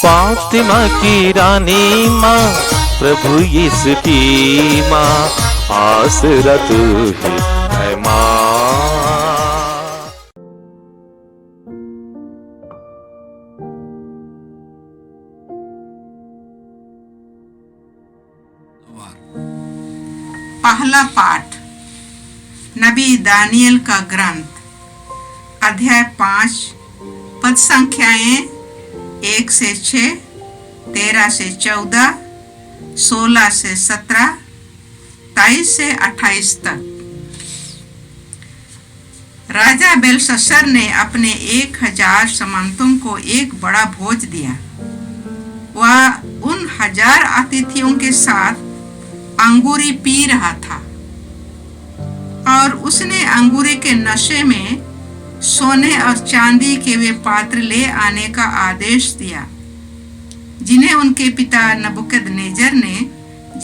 फातिमा की रानी माँ, प्रभु यीशु की माँ, आसरा तू ही है माँ। पहला पाठ नबी दानियल का ग्रंथ, अध्याय 5, पद संख्याएं 1 से 6, 13 से 14, 16 से 17, 23 से 28 तक। राजा बेलशस्सर ने अपने 1000 सामंतों को एक बड़ा भोज दिया। वह उन 1000 अतिथियों के साथ अंगूरी पी रहा था और उसने अंगूरी के नशे में सोने और चांदी के वे पात्र ले आने का आदेश दिया, जिन्हें उनके पिता नबूकदनेस्सर ने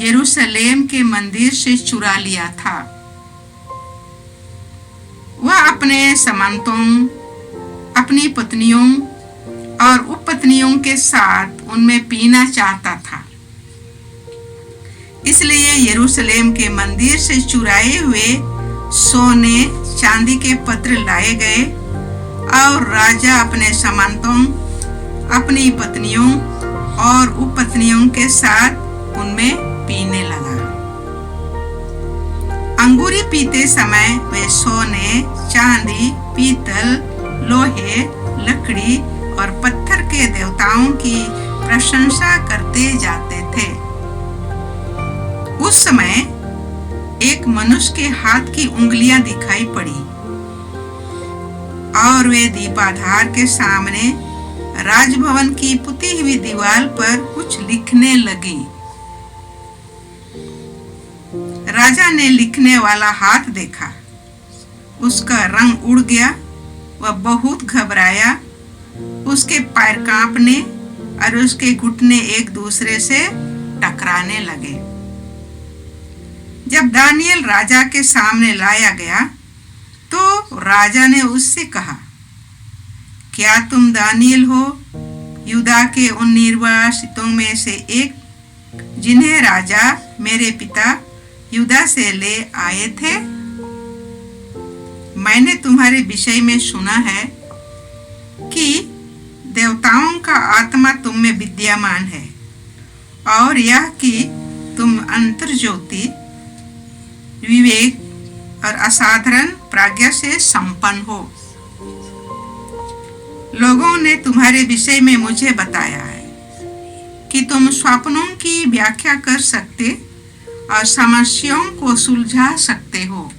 यरूशलेम के मंदिर से चुरा लिया था। वह अपने सामंतों, अपनी पत्नियों और उपपत्नियों के साथ उनमें पीना चाहता था। इसलिए यरूशलेम के मंदिर से चुराए हुए सोने चांदी के पत्र लाए गए और राजा अपने सामंतों, अपनी पत्नियों और उपपत्नियों के साथ उनमें पीने लगा। अंगूरी पीते समय वे सोने, चांदी, पीतल, लोहे, लकड़ी और पत्थर के देवताओं की प्रशंसा करते जाते थे। उस समय एक मनुष्य के हाथ की उंगलियां दिखाई पड़ी और वे दीपाधार के सामने राजभवन की पुती हुई दीवार पर कुछ लिखने लगी। राजा ने लिखने वाला हाथ देखा, उसका रंग उड़ गया, वह बहुत घबराया, उसके पैर कांपने और उसके घुटने एक दूसरे से टकराने लगे। जब दानियल राजा के सामने लाया गया तो राजा ने उससे कहा, क्या तुम दानियल हो, यूदा के उन निर्वासितों में से एक, जिन्हें राजा मेरे पिता यूदा से ले आए थे? मैंने तुम्हारे विषय में सुना है कि देवताओं का आत्मा तुम में विद्यमान है और यह कि तुम अंतर्ज्योति, विवेक और असाधारण प्रज्ञा से संपन्न हो। लोगों ने तुम्हारे विषय में मुझे बताया है कि तुम स्वप्नों की व्याख्या कर सकते और समस्याओं को सुलझा सकते हो।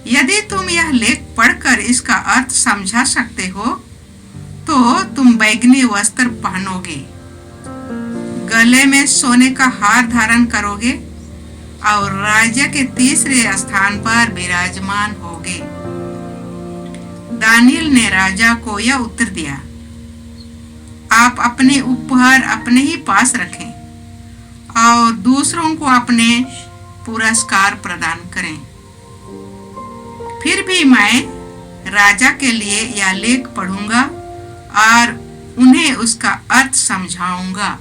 यदि तुम यह लेख पढ़कर इसका अर्थ समझा सकते हो तो तुम बैंगनी वस्त्र पहनोगे, गले में सोने का हार धारण करोगे और राज्य के तीसरे स्थान पर विराजमान होगे। दानियल ने राजा को यह उत्तर दिया, आप अपने उपहार अपने ही पास रखें और दूसरों को अपने पुरस्कार प्रदान करें। फिर भी मैं राजा के लिए यह लेख पढ़ूंगा और उन्हें उसका अर्थ समझाऊंगा।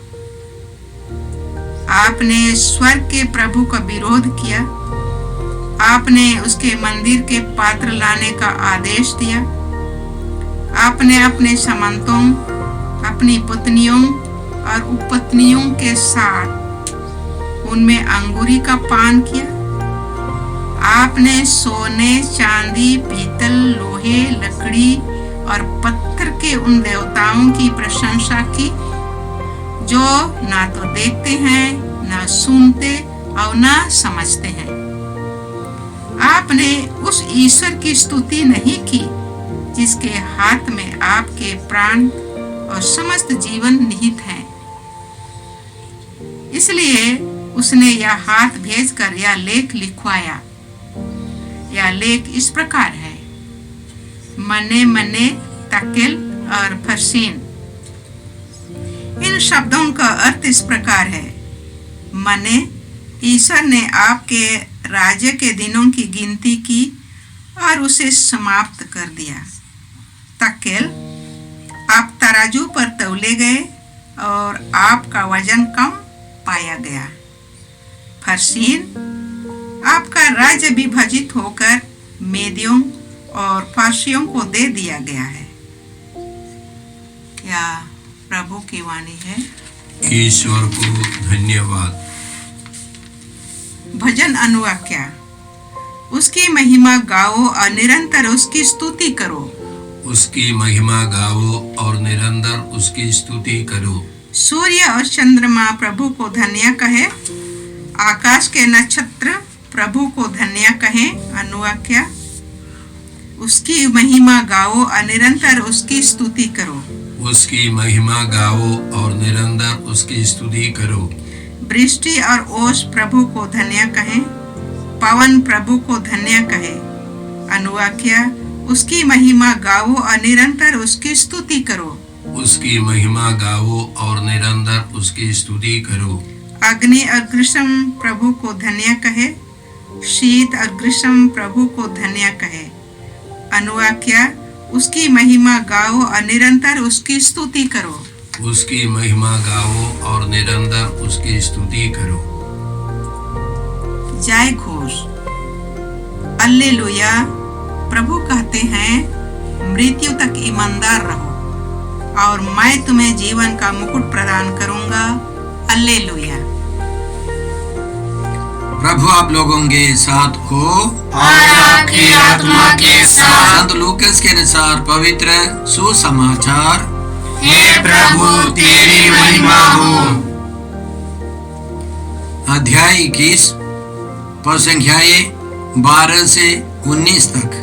आपने स्वर्ग के प्रभु का विरोध किया, आपने उसके मंदिर के पात्र लाने का आदेश दिया, आपने अपने सामंतों, अपनी पत्नियों और उपपत्नियों के साथ उनमें अंगूरी का पान किया, आपने सोने, चांदी, पीतल, लोहे, लकड़ी और पत्थर के उन देवताओं की प्रशंसा की जो ना तो देखते हैं, ना सुनते और ना समझते हैं। आपने उस ईश्वर की स्तुति नहीं की जिसके हाथ में आपके प्राण और समस्त जीवन निहित है। इसलिए उसने यह हाथ भेजकर यह लेख लिखवाया। यह लेख इस प्रकार है, मने मने, तकेल और फरसीन। इन शब्दों का अर्थ इस प्रकार है, मने, ईश्वर ने आपके राज्य के दिनों की गिनती की और उसे समाप्त कर दिया। तकेल, आप तराजू पर तौले गए और आपका वजन कम पाया गया। फरसीन, आपका राज्य विभाजित होकर मेदियों और फारसियों को दे दिया गया है। क्या प्रभु की वाणी है। ईश्वर को धन्यवाद। भजन अनुवाक्या। उसकी महिमा गाओ और निरंतर उसकी स्तुति करो। उसकी महिमा गाओ और निरंतर उसकी स्तुति करो। सूर्य और चंद्रमा प्रभु को धन्य कहे, आकाश के नक्षत्र प्रभु को धन्य कहे। अनुवाक्या। उसकी महिमा गाओ और निरंतर उसकी स्तुति करो। उसकी महिमा गाओ और निरंतर उसकी स्तुति करो। वृष्टि और ओस प्रभु को धन्य कहे, पवन प्रभु को धन्य कहे। अनुवाक्या। उसकी महिमा गाओ और निरंतर उसकी स्तुति करो। उसकी महिमा गाओ और निरंतर उसकी स्तुति करो। अग्नि और ग्रीष्म प्रभु को धन्य कहे, शीत और ग्रीष्म प्रभु को धन्य कहे। अनुवाक्या। उसकी महिमा गाओ और निरंतर उसकी स्तुति करो। उसकी महिमा गाओ और निरंतर उसकी स्तुति करो। जय घोष। अल्लेलुया। प्रभु कहते हैं, मृत्यु तक ईमानदार रहो और मैं तुम्हें जीवन का मुकुट प्रदान करूंगा। अल्लेलुया। प्रभु आप लोगों के साथ हो और आपकी आत्मा के साथ। संत लूकास के अनुसार पवित्र सुसमाचार। हे प्रभु तेरी महिमा हो। अध्याय 21 पद संख्याएं 12 से 19 तक।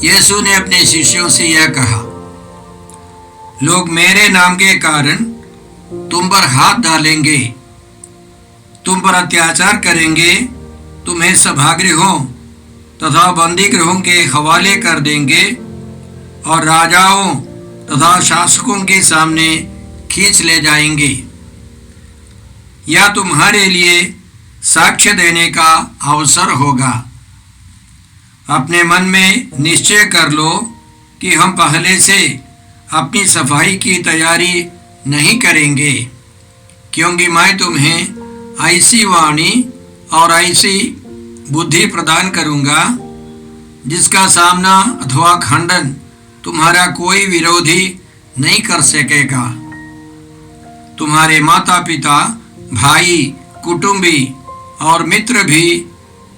यीशु ने अपने शिष्यों से यह कहा, लोग मेरे नाम के कारण तुम पर हाथ डालेंगे, तुम पर अत्याचार करेंगे, तुम्हें सभागृहों तथा बंदी गृहों के हवाले कर देंगे और राजाओं तथा शासकों के सामने खींच ले जाएंगे। यह तुम्हारे लिए साक्ष्य देने का अवसर होगा। अपने मन में निश्चय कर लो कि हम पहले से अपनी सफाई की तैयारी नहीं करेंगे, क्योंकि मैं तुम्हें ऐसी वाणी और ऐसी बुद्धि प्रदान करूंगा जिसका सामना अथवा खंडन तुम्हारा कोई विरोधी नहीं कर सकेगा। तुम्हारे माता पिता, भाई, कुटुंबी और मित्र भी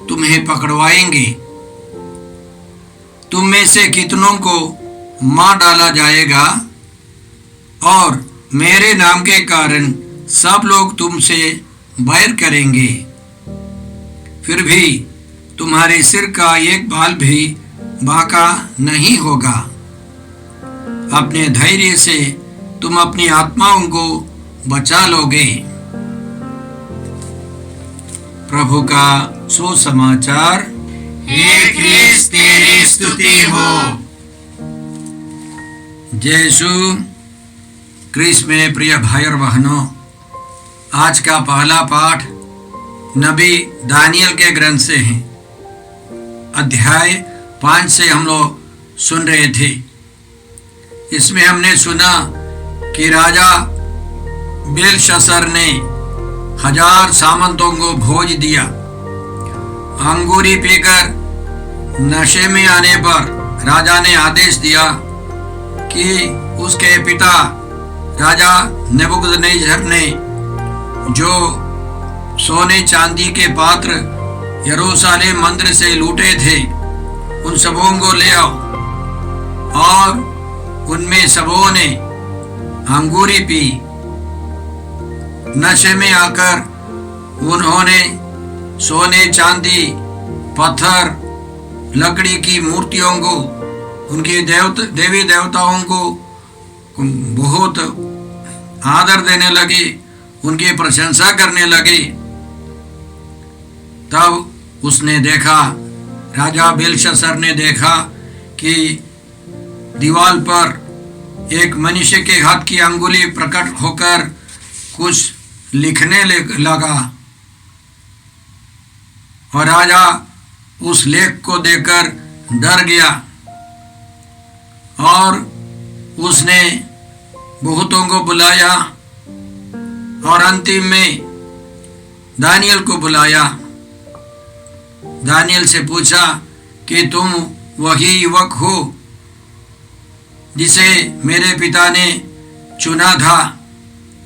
तुम्हें पकड़वाएंगे। तुम में से कितनों को मार डाला जाएगा और मेरे नाम के कारण सब लोग तुमसे बैर करेंगे। फिर भी तुम्हारे सिर का एक बाल भी बांका नहीं होगा। अपने धैर्य से तुम अपनी आत्माओं को बचा लोगे। प्रभु का सुसमाचार। हे क्रिस्त तेरी स्तुति हो। यीशु क्रिस्त में प्रिय भाई और बहनों, आज का पहला पाठ नबी दानियल के ग्रंथ से है। अध्याय 5 से हम लोग सुन रहे थे। इसमें हमने सुना कि राजा बेलशस्सर ने 1000 सामंतों को भोज दिया। अंगूरी पीकर नशे में आने पर राजा ने आदेश दिया कि उसके पिता राजा नेबुकदनेस्सर ने जो सोने चांदी के पात्र यरूशलेम मंदिर से लूटे थे उन सबों को ले आओ। और उनमें सबों ने अंगूरी पी। नशे में आकर उन्होंने सोने, चांदी, पत्थर, लकड़ी की मूर्तियों को, उनके देवी देवताओं को बहुत आदर देने लगे, उनकी प्रशंसा करने लगे। तब उसने देखा, राजा बेलशस्सर ने देखा कि दीवार पर एक मनुष्य के हाथ की अंगुली प्रकट होकर कुछ लिखने लगा। और राजा उस लेख को देखकर डर गया और उसने बहुतों को बुलाया और अंतिम में दानियल को बुलाया। दानियल से पूछा कि तुम वही युवक हो जिसे मेरे पिता ने चुना था।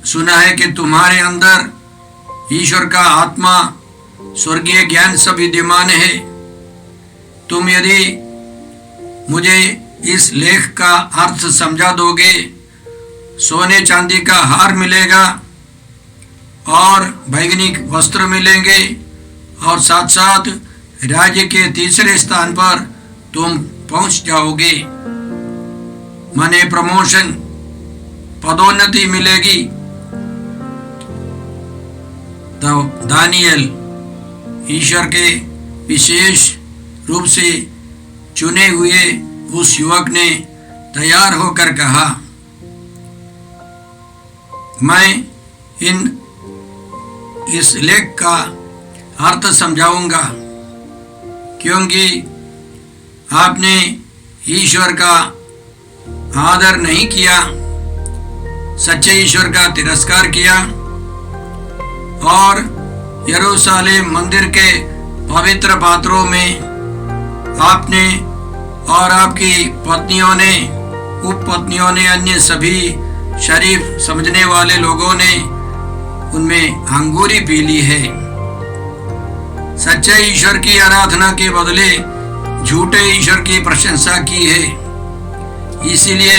सुना है कि तुम्हारे अंदर ईश्वर का आत्मा, स्वर्गीय ज्ञान सब विद्यमान है। तुम यदि मुझे इस लेख का अर्थ समझा दोगे, सोने चांदी का हार मिलेगा और बैंगनी वस्त्र मिलेंगे और साथ साथ राज्य के तीसरे स्थान पर तुम पहुंच जाओगे। माने प्रमोशन, पदोन्नति मिलेगी। तो दानियल ईश्वर के विशेष रूप से चुने हुए उस युवक ने तैयार होकर कहा, मैं इस लेख का अर्थ समझाऊंगा, क्योंकि आपने ईश्वर का आदर नहीं किया, सच्चे ईश्वर का तिरस्कार किया और यरूशलेम मंदिर के पवित्र पात्रों में आपने और आपकी पत्नियों ने, उपपत्नियों ने, अन्य सभी शरीफ समझने वाले लोगों ने उनमें अंगूरी पी ली है। सच्चे ईश्वर की आराधना के बदले झूठे ईश्वर की प्रशंसा की है। इसीलिए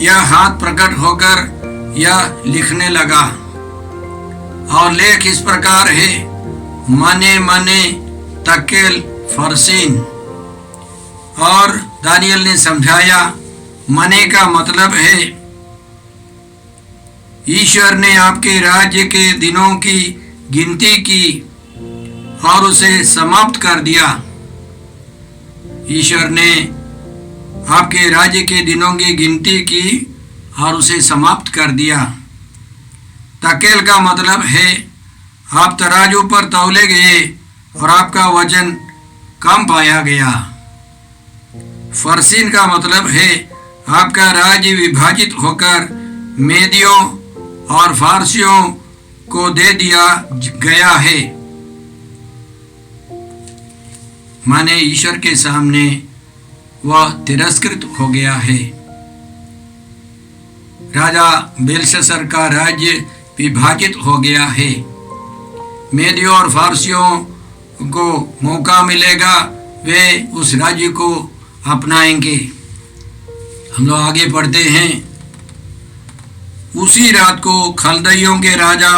यह हाथ प्रकट होकर यह लिखने लगा और लेख इस प्रकार है, मने मने तकेल फरसीन। और दानियल ने समझाया, मने का मतलब है ईश्वर ने आपके राज्य के दिनों की गिनती की और उसे समाप्त कर दिया। ईश्वर ने आपके राज्य के दिनों की गिनती की और उसे समाप्त कर दिया। तकेल का मतलब है आप तराजू पर तौले गए और आपका वजन कम पाया गया। फरसीन का मतलब है आपका राज्य विभाजित होकर मेदियों और फारसियों को दे दिया गया है। माने ईश्वर के सामने वह तिरस्कृत हो गया है। राजा बेलशस्सर का राज्य विभाजित हो गया है। मेदियों और फारसियों को मौका मिलेगा, वे उस राज्य को अपनाएंगे। हम लोग आगे पढ़ते हैं। उसी रात को खलदइयों के राजा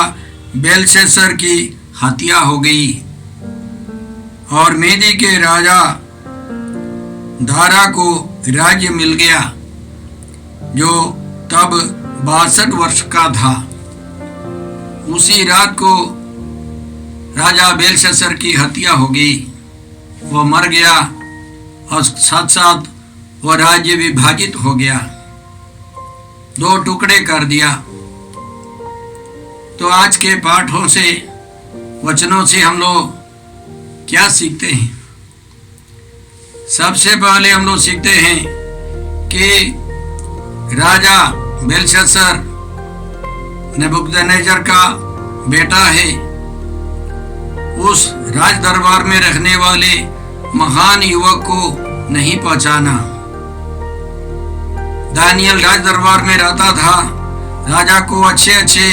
बेलशस्सर की हत्या हो गई और मेदी के राजा दारा को राज्य मिल गया, जो तब 62 वर्ष का था। उसी रात को राजा बेलशस्सर की हत्या हो गई, वह मर गया और साथ साथ वह राज्य विभाजित हो गया, 2 टुकड़े कर दिया। तो आज के पाठों से, वचनों से हम लोग क्या सीखते हैं? सबसे पहले हम लोग सीखते हैं कि राजा बेलशस्सर नबूकदनेस्सर का बेटा है। उस राज दरबार में रहने वाले महान युवक को नहीं पहचाना। दानियल राज दरबार में रहता था, राजा को अच्छे अच्छे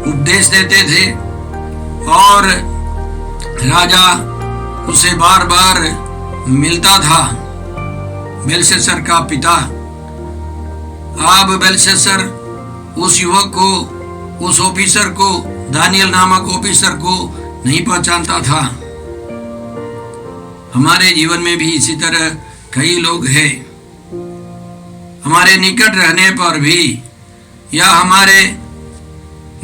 उपदेश देते थे और राजा उसे बार बार मिलता था। बेलशस्सर का पिता। अब बेलशस्सर उस युवक को, उस ऑफिसर को, दानियल नामक ऑफिसर को नहीं पहचानता था। हमारे जीवन में भी इसी तरह कई लोग हैं, हमारे निकट रहने पर भी या हमारे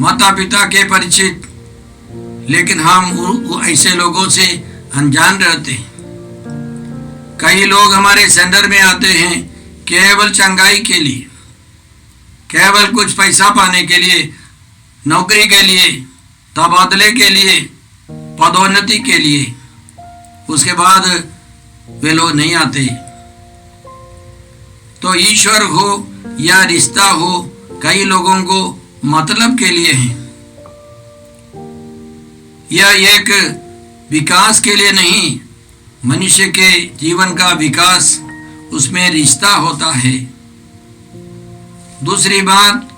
माता पिता के परिचित, लेकिन हम ऐसे लोगों से अनजान रहते हैं। कई लोग हमारे सेंटर में आते हैं केवल चंगाई के लिए, केवल कुछ पैसा पाने के लिए, नौकरी के लिए, तबादले के लिए, पदोन्नति के लिए। उसके बाद वे लोग नहीं आते। तो ईश्वर हो या रिश्ता हो कई लोगों को मतलब के लिए है। यह एक विकास के लिए नहीं, मनुष्य के जीवन का विकास उसमें रिश्ता होता है। दूसरी बात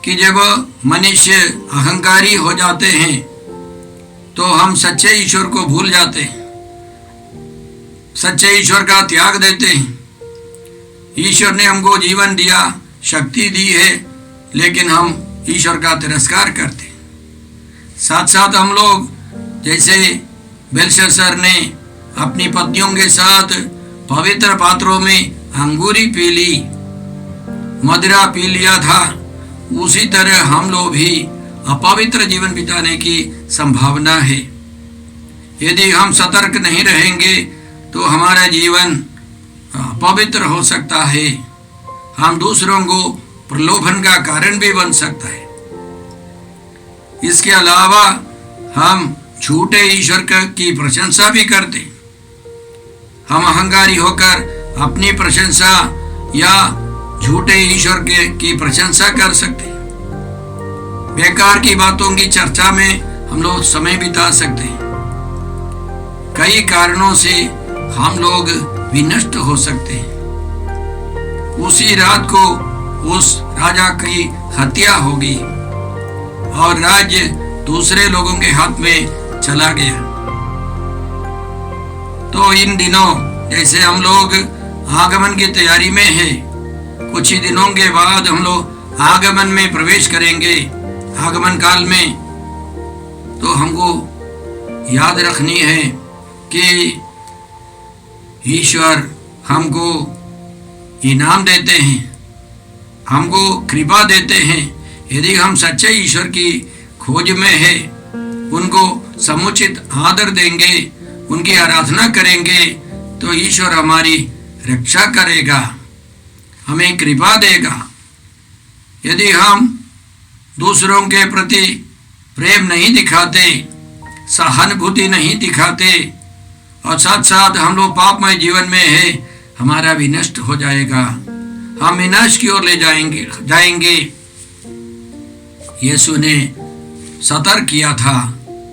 कि जब मनुष्य अहंकारी हो जाते हैं तो हम सच्चे ईश्वर को भूल जाते हैं, सच्चे ईश्वर का त्याग देते हैं। ईश्वर ने हमको जीवन दिया, शक्ति दी है, लेकिन हम ईश्वर का तिरस्कार करते हैं। साथ साथ हम लोग जैसे बेलशस्सर ने अपनी पत्नियों के साथ पवित्र पात्रों में अंगूरी पी ली, मदिरा पी लिया था, उसी तरह हम लोग भी अपवित्र जीवन बिताने की संभावना है। यदि हम सतर्क नहीं रहेंगे तो हमारा जीवन अपवित्र हो सकता है। हम दूसरों को प्रलोभन का कारण भी बन सकता है। इसके अलावा हम झूठे ईश्वर की प्रशंसा भी करते। हम अहंकारी होकर अपनी प्रशंसा या झूठे ईश्वर की प्रशंसा कर सकते। बेकार की बातों की चर्चा में हम लोग समय बिता सकते हैं। कई कारणों से हम लोग विनष्ट हो सकते हैं। उसी रात को उस राजा की हत्या होगी और राज्य दूसरे लोगों के हाथ में चला गया। तो इन दिनों जैसे हम लोग आगमन की तैयारी में है, कुछ ही दिनों के बाद हम लोग आगमन में प्रवेश करेंगे, आगमन काल में, तो हमको याद रखनी है कि ईश्वर हमको इनाम देते हैं, हमको कृपा देते हैं। यदि हम सच्चे ईश्वर की खोज में है, उनको समुचित आदर देंगे, उनकी आराधना करेंगे, तो ईश्वर हमारी रक्षा करेगा, हमें कृपा देगा। यदि हम दूसरों के प्रति प्रेम नहीं दिखाते, सहानुभूति नहीं दिखाते और साथ साथ हम लोग पापमय जीवन में है, हमारा विनष्ट हो जाएगा, हम विनाश की ओर ले जाएंगे। यीशु ने सतर्क किया था।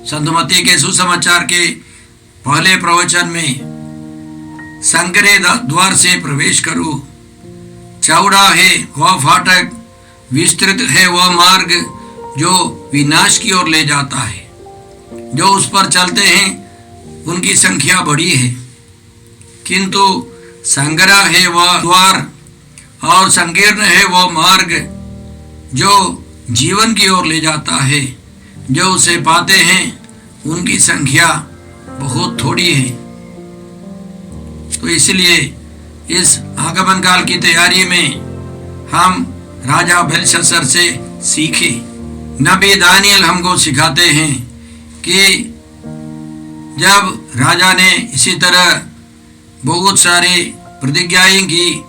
संत मत्ती के सुसमाचार के पहले प्रवचन में, संकरे द्वार से प्रवेश करो, चौड़ा है वह फाटक, विस्तृत है वह मार्ग जो विनाश की ओर ले जाता है, जो उस पर चलते हैं उनकी संख्या बड़ी है, किंतु संग्रह है वह द्वार और संकीर्ण है वह मार्ग जो जीवन की ओर ले जाता है, जो उसे पाते हैं उनकी संख्या बहुत थोड़ी है। तो इसलिए इस आगमन काल की तैयारी में हम राजा बेलशस्सर से सीखे। नबी दानियल हमको सिखाते हैं कि जब राजा ने इसी तरह बहुत सारे प्रतिज्ञाएं की,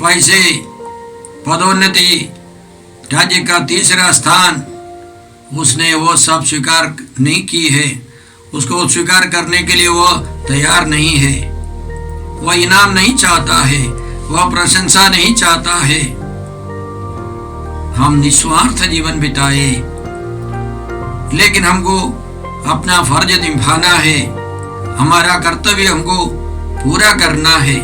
पैसे, पदोन्नति, राज्य का तीसरा स्थान, उसने वो सब स्वीकार नहीं की है। उसको स्वीकार करने के लिए वो तैयार नहीं है, वह इनाम नहीं चाहता है, वह प्रशंसा नहीं चाहता है। हम निस्वार्थ जीवन बिताए, लेकिन हमको अपना फर्ज निभाना है, हमारा कर्तव्य हमको पूरा करना है।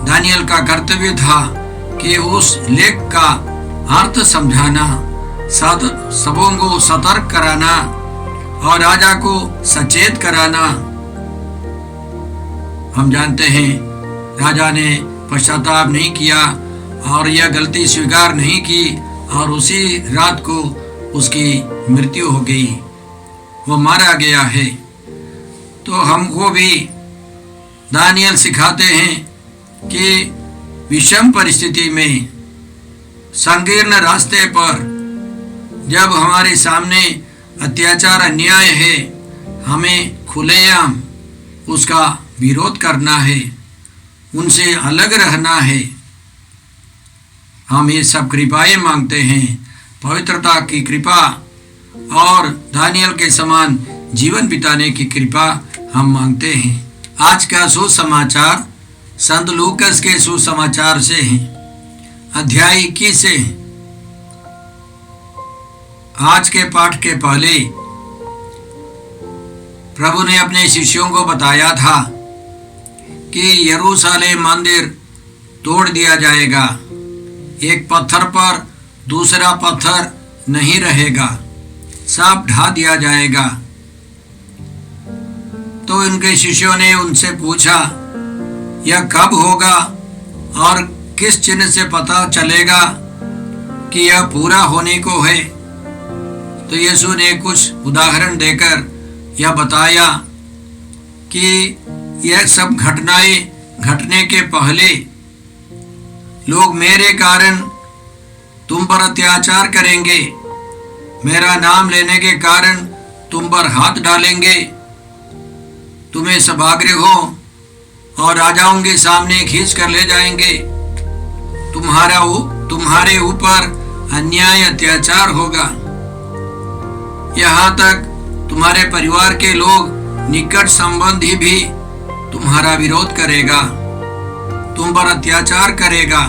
दानियल का कर्तव्य था कि उस लेख का अर्थ समझाना, सबों को सतर्क कराना और राजा को सचेत कराना। हम जानते हैं राजा ने पश्चाताप नहीं किया और यह गलती स्वीकार नहीं की और उसी रात को उसकी मृत्यु हो गई, वो मारा गया है। तो हमको भी दानियल सिखाते हैं कि विषम परिस्थिति में, संकीर्ण रास्ते पर, जब हमारे सामने अत्याचार अन्याय है, हमें खुलेआम उसका विरोध करना है, उनसे अलग रहना है। हम ये सब कृपाएं मांगते हैं, पवित्रता की कृपा और दानियल के समान जीवन बिताने की कृपा हम मांगते हैं। आज का सुसमाचार संत लूकस के सुसमाचार से हैं, अध्याय 21 से। आज के पाठ के पहले प्रभु ने अपने शिष्यों को बताया था कि यरूशलेम मंदिर तोड़ दिया जाएगा, एक पत्थर पर दूसरा पत्थर नहीं रहेगा, सब ढा दिया जाएगा। तो उनके शिष्यों ने उनसे पूछा, यह कब होगा और किस चिन्ह से पता चलेगा कि यह पूरा होने को है? तो यीशु ने कुछ उदाहरण देकर यह बताया कि यह सब घटनाएं घटने के पहले लोग मेरे कारण तुम पर अत्याचार करेंगे, मेरा नाम लेने के कारण तुम पर हाथ डालेंगे, तुम्हें सभागृहों और राजाओं के सामने खींच कर ले जाएंगे, तुम्हारे ऊपर अन्याय अत्याचार होगा, यहाँ तक तुम्हारे परिवार के लोग, निकट संबंधी भी तुम्हारा विरोध करेगा, तुम पर अत्याचार करेगा।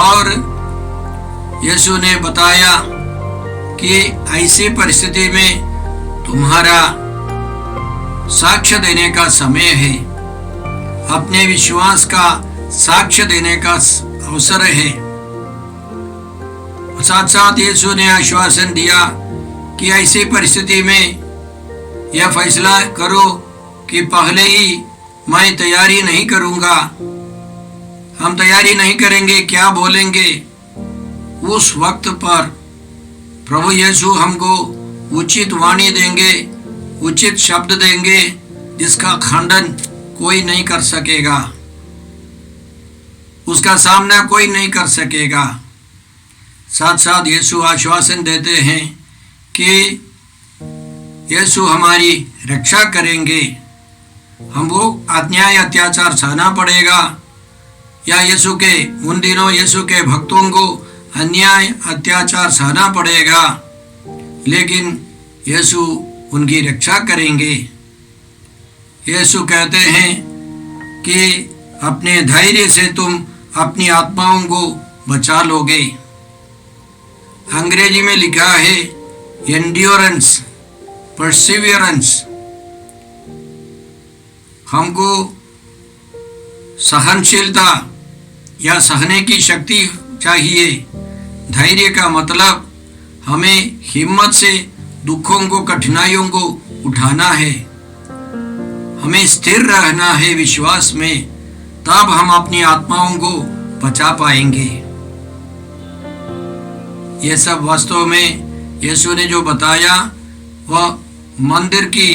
और यीशु ने बताया कि ऐसी परिस्थिति में तुम्हारा साक्ष्य देने का समय है, अपने विश्वास का साक्ष्य देने का अवसर है। साथ साथ यीशु ने आश्वासन दिया कि ऐसी परिस्थिति में यह फैसला करो कि पहले ही मैं तैयारी नहीं करूंगा, हम तैयारी नहीं करेंगे, क्या बोलेंगे। उस वक्त पर प्रभु यीशु हमको उचित वाणी देंगे, उचित शब्द देंगे, जिसका खंडन कोई नहीं कर सकेगा, उसका सामना कोई नहीं कर सकेगा। साथ साथ यीशु आश्वासन देते हैं कि यीशु हमारी रक्षा करेंगे, हमको अन्याय अत्याचार सहना पड़ेगा, या यीशु के उन दिनों यीशु के भक्तों को अन्याय अत्याचार सहना पड़ेगा, लेकिन यीशु उनकी रक्षा करेंगे। यीशु कहते हैं कि अपने धैर्य से तुम अपनी आत्माओं को बचा लोगे। अंग्रेजी में लिखा है एंड्योरेंस, परसिवियरेंस। हमको सहनशीलता या सहने की शक्ति चाहिए। धैर्य का मतलब हमें हिम्मत से दुखों को, कठिनाइयों को उठाना है, हमें स्थिर रहना है विश्वास में, तब हम अपनी आत्माओं को बचा पाएंगे। ये सब वास्तव में यीशु ने जो बताया वह मंदिर के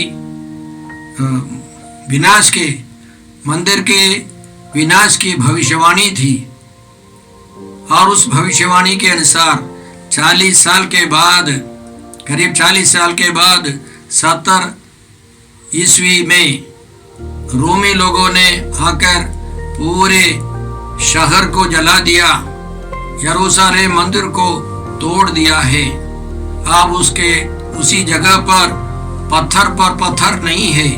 विनाश की भविष्यवाणी थी। और उस भविष्यवाणी के अनुसार 40 साल के बाद, करीब 40 साल के बाद 70 ईस्वी में रोमी लोगों ने आकर पूरे शहर को जला दिया, यरूशलेम मंदिर को तोड़ दिया है। अब उसी जगह पर पत्थर नहीं है,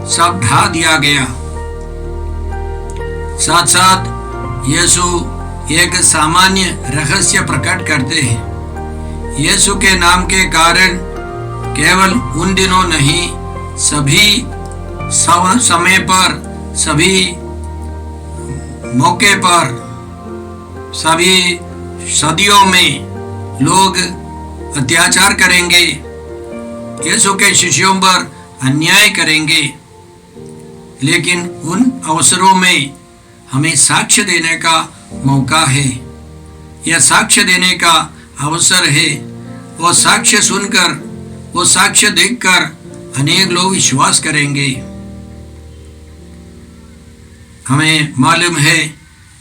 सब ढा दिया गया। साथ साथ यीशु एक सामान्य रहस्य प्रकट करते हैं। यीशु के नाम के कारण केवल उन दिनों नहीं, सभी समय पर, सभी मौके पर, सभी सदियों में लोग अत्याचार करेंगे, यीशु के शिष्यों पर अन्याय करेंगे, लेकिन उन अवसरों में हमें साक्ष्य देने का मौका है, यह साक्ष्य देने का अवसर है। वो साक्ष्य सुनकर, वो साक्ष्य देखकर अनेक लोग विश्वास करेंगे। हमें मालूम है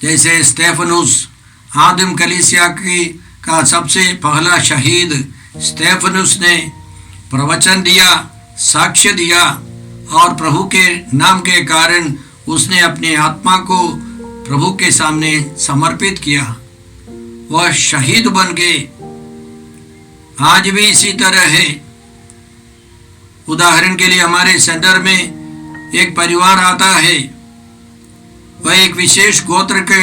जैसे स्तेफनुस, आदिम कलीसिया का सबसे पहला शहीद स्तेफनुस ने प्रवचन दिया, साक्ष्य दिया, और प्रभु के नाम के कारण उसने अपने आत्मा को प्रभु के सामने समर्पित किया, वह शहीद बन गए। आज भी इसी तरह है। उदाहरण के लिए हमारे सेंटर में एक परिवार आता है, वह एक विशेष गोत्र के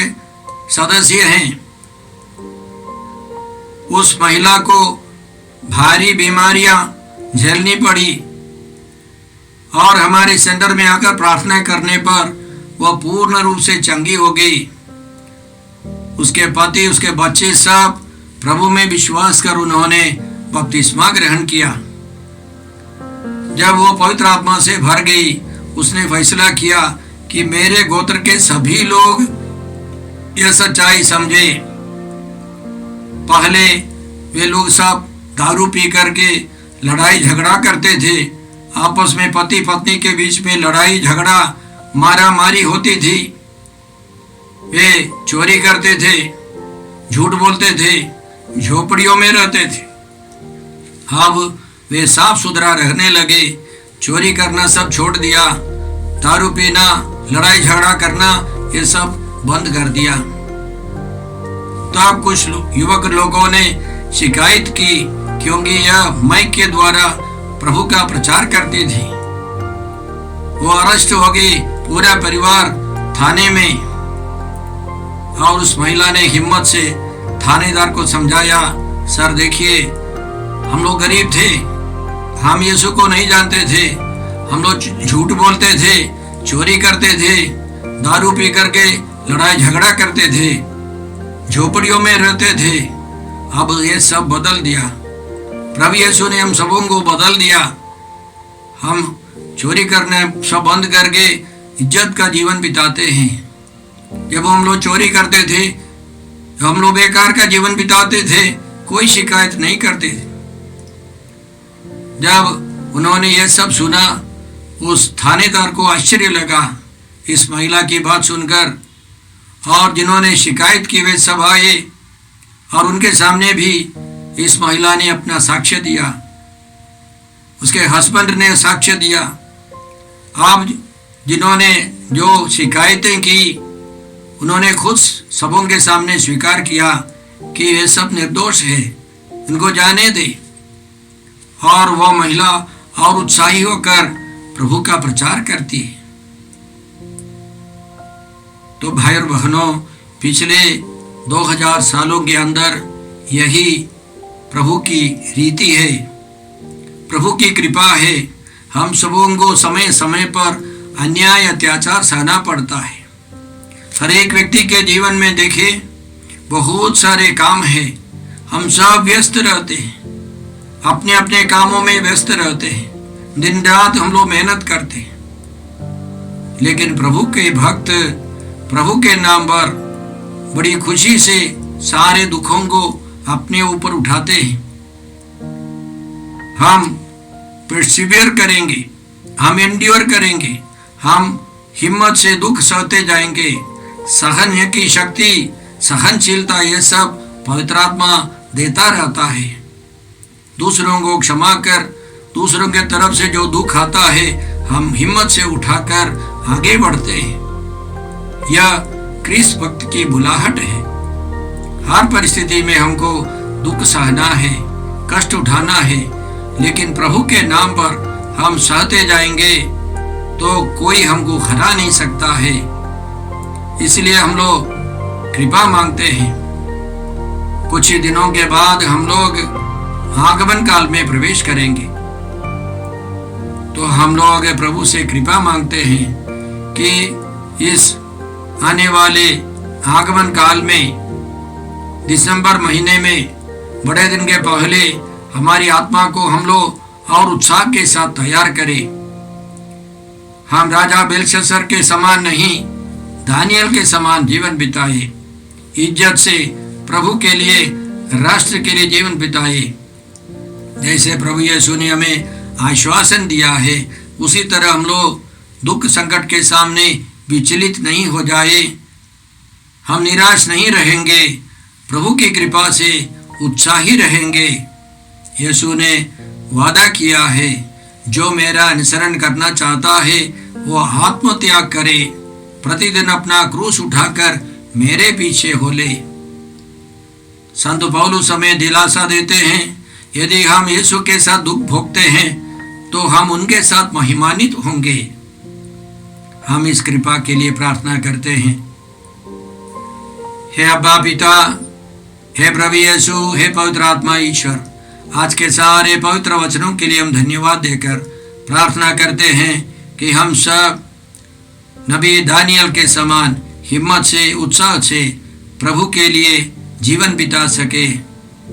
सदस्य हैं। उस महिला को भारी बीमारियां झेलनी पड़ी और हमारे सेंटर में आकर प्रार्थना करने पर वह पूर्ण रूप से चंगी हो गई। उसके पति, उसके बच्चे सब प्रभु में विश्वास कर उन्होंने बपतिस्मा ग्रहण किया। जब वो पवित्र आत्मा से भर गई, उसने फैसला किया कि मेरे गोत्र के सभी लोग यह सच्चाई समझे। पहले वे लोग सब दारू पी करके लड़ाई झगड़ा करते थे, आपस में पति पत्नी के बीच में लड़ाई झगड़ा मारा मारी होती थी। वे चोरी करते थे, झूठ बोलते थे, झोपड़ियों में रहते थे। अब वे साफ सुथरा रहने लगे, चोरी करना सब छोड़ दिया, दारू पीना, लड़ाई झगड़ा करना ये सब बंद कर दिया। तो अब कुछ युवक लोगों ने शिकायत की, क्योंकि यह माइक के द्वारा प्रभु का प्रचार करती थी। वो अरेस्ट हो गई, पूरा परिवार थाने में। और उस महिला ने हिम्मत से थानेदार को समझाया, सर देखिए, हम लोग गरीब थे, हम यीशु को नहीं जानते थे, हम लोग झूठ बोलते थे, चोरी करते थे, दारू पी करके लड़ाई झगड़ा करते थे, झोपड़ियों में रहते थे। अब ये सब बदल दिया। प्रभु यीशु ने हम सबों को बदल दिया। हम चोरी करने सब बंद करके इज्जत का जीवन बिताते हैं। जब हम लोग चोरी करते थे, हम लोग बेकार का जीवन बिताते थे, कोई शिकायत नहीं करते थे। जब उन्होंने ये सब सुना, उस थानेदार को आश्चर्य लगा इस महिला की बात सुनकर, और जिन्होंने शिकायत की वे सब आए और उनके सामने भी इस महिला ने अपना साक्ष्य दिया, उसके हस्बैंड ने साक्ष्य दिया। आप जिन्होंने जो शिकायतें की, उन्होंने खुद सबों के सामने स्वीकार किया कि वे सब निर्दोष है, इनको जाने दे। और वह महिला और उत्साही होकर प्रभु का प्रचार करती है। तो भाई और बहनों, पिछले 2000 सालों के अंदर यही प्रभु की रीति है, प्रभु की कृपा है। हम सबों को समय समय पर अन्याय अत्याचार सहना पड़ता है। हर एक व्यक्ति के जीवन में देखें, बहुत सारे काम है, हम सब व्यस्त रहते हैं, अपने अपने कामों में व्यस्त रहते हैं, दिन रात हम लोग मेहनत करते हैं। लेकिन प्रभु के भक्त प्रभु के नाम पर बड़ी खुशी से सारे दुखों को अपने ऊपर उठाते हैं। हम परसिवियर करेंगे, हम एंड्योर करेंगे, हम हिम्मत से दुख सहते जाएंगे। सहन की शक्ति, सहनशीलता, ये सब पवित्र आत्मा देता रहता है। दूसरों को क्षमा कर, दूसरों के तरफ से जो दुख आता है, हम हिम्मत से उठाकर आगे बढ़ते हैं। यह क्रिस्त भक्त की बुलाहट है। हर परिस्थिति में हमको दुख सहना है, कष्ट उठाना है, लेकिन प्रभु के नाम पर हम सहते जाएंगे तो कोई हमको हरा नहीं सकता है। इसलिए हम लोग कृपा मांगते हैं। कुछ ही दिनों के बाद हम लोग आगमन काल में प्रवेश करेंगे, तो हम लोग प्रभु से कृपा मांगते हैं कि इस आने वाले आगमन काल में दिसंबर महीने में बड़े दिन के पहले हमारी आत्मा को हम लोग और उत्साह के साथ तैयार करें। हम राजा बेलशस्सर के समान नहीं, दानियल के समान जीवन बिताए, इज्जत से प्रभु के लिए, राष्ट्र के लिए जीवन बिताए। जैसे प्रभु यीशु ने हमें आश्वासन दिया है, उसी तरह हम लोग दुख संकट के सामने विचलित नहीं हो जाए, हम निराश नहीं रहेंगे, प्रभु की कृपा से उत्साही रहेंगे। यीशु ने वादा किया है, जो मेरा अनुसरण करना चाहता है वो आत्मत्याग करे, प्रतिदिन अपना क्रूस उठाकर मेरे पीछे हो ले। संत पौलुस हमें दिलासा देते हैं, यदि हम यीशु के साथ दुख भोगते हैं तो हम उनके साथ महिमान्वित होंगे। हम इस कृपा के लिए प्रार्थना करते हैं। हे अब्बा पिता, हे प्रभु यीशु, हे पवित्र आत्मा ईश्वर, आज के सारे पवित्र वचनों के लिए हम धन्यवाद देकर प्रार्थना करते हैं कि हम सब नबी दानियल के समान हिम्मत से, उत्साह से प्रभु के लिए जीवन बिता सके।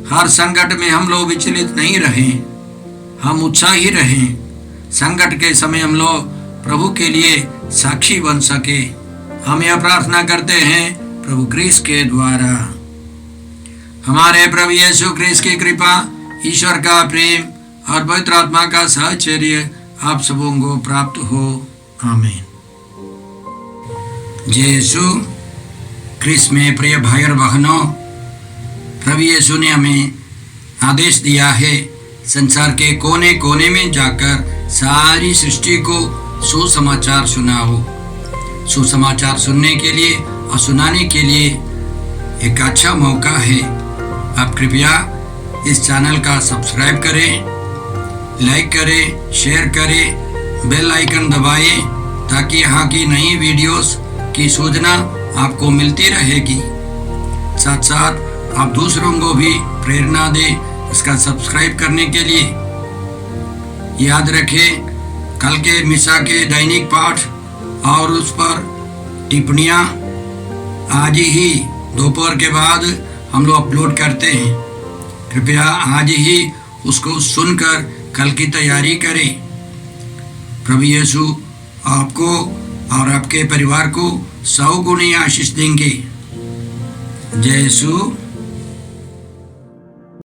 हर संकट में हम लोग विचलित नहीं रहें, हम उत्साही रहें। संकट के समय हम लोग प्रभु के लिए साक्षी बन सके। हम यह प्रार्थना करते हैं प्रभु क्रिस्त के द्वारा। हमारे प्रभु यीशु क्रिस्त की कृपा, ईश्वर का प्रेम और पवित्र आत्मा का सहचर्य आप सबों को प्राप्त हो। आमीन। यीशु क्रिस्त में प्रिय भाई और बहनों, प्रभु यीशु ने हमें आदेश दिया है संसार के कोने कोने में जाकर सारी सृष्टि को सुसमाचार सुनाओ। सुसमाचार सुनने के लिए और सुनाने के लिए एक अच्छा मौका है। आप कृपया इस चैनल का सब्सक्राइब करें, लाइक करें, शेयर करें, बेल आइकन दबाएं ताकि यहाँ की नई वीडियोस की सूचना आपको मिलती रहेगी। साथ साथ आप दूसरों को भी प्रेरणा दें इसका सब्सक्राइब करने के लिए। याद रखें, कल के मिसा के दैनिक पाठ और उस पर टिप्पणियाँ आज ही दोपहर के बाद हम लोग अपलोड करते हैं। कृपया आज ही उसको सुनकर कल की तैयारी करें। प्रभु यीशु आपको और आपके परिवार को 100 गुनी आशीष देंगे। जय यीशु।